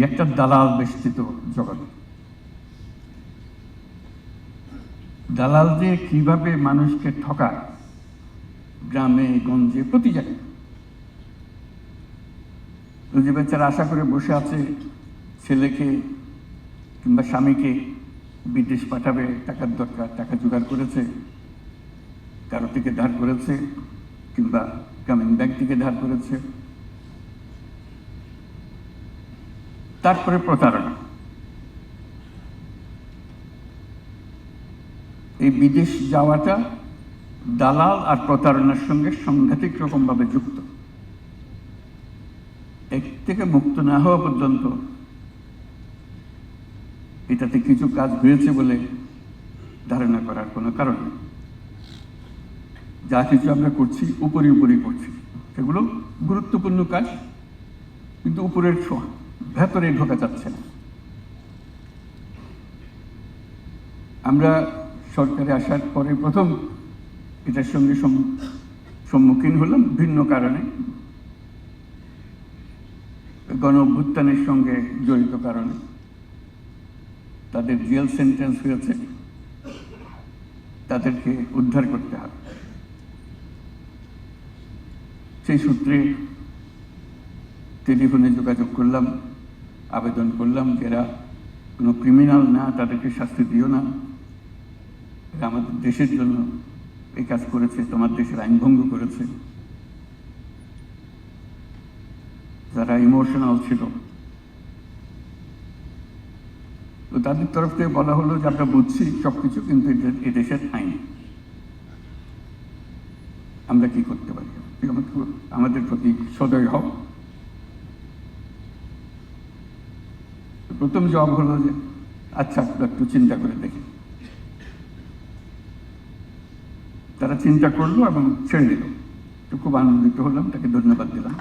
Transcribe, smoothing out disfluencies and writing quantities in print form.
একটা দালাল বেষ্টিত জগৎ। দালাল যে কিভাবে মানুষকে ঠকায়, গ্রামে গঞ্জে প্রতি জায়গায়। যে বেচারা আশা করে বসে আছে ছেলেকে কিংবা স্বামীকে বিদেশ পাঠাবে, টাকার দরকার, টাকা জোগাড় করেছে, কারো থেকে ধার করেছে কিংবা গ্রামীণ ব্যাংক থেকে ধার করেছে, তারপরে প্রতারণা। এই বিদেশ যাওয়াটা দালাল আর প্রতারণার সঙ্গে সাংঘাতিক রকমভাবে যুক্ত। এক থেকে মুক্ত না হওয়া পর্যন্ত এটাতে কিছু কাজ হয়েছে বলে ধারণা করার কোনো কারণ নেই। যা কিছু আমরা করছি উপরি করছি, সেগুলো গুরুত্বপূর্ণ কাজ, কিন্তু উপরের ছোঁয়া, ভেতরে ঢোকা যাচ্ছে না। আমরা সরকারে আসার পরে প্রথম এটার সঙ্গে সম্মুখীন হলাম ভিন্ন কারণে, গণ অভ্যুত্থানের সঙ্গে জড়িত কারণে। তাদের জেল সেন্টেন্স হয়েছে, তাদেরকে উদ্ধার করতে হবে। সেই সূত্রে টেলিফোনে যোগাযোগ করলাম, আবেদন করলাম যারা কোনো ক্রিমিনাল না, তাদেরকে শাস্তি দিও না, এরা আমাদের দেশের জন্য এই কাজ করেছে, তোমার দেশের আইন ভঙ্গ করেছে। যারা ইমোশনাল ছিল, তো তাদের তরফ থেকে বলা হলো যে আমরা বুঝছি সবকিছু, কিন্তু এ দেশের আইন, আমরা কি করতে পারি, আমাদের প্রতি সদয় হও। প্রথম জবাব হলো যে আচ্ছা, একটু চিন্তা করে দেখি। তারা চিন্তা করলো এবং ছেড়ে দিল। তো খুব আনন্দিত হলাম, তাকে ধন্যবাদ দিলাম।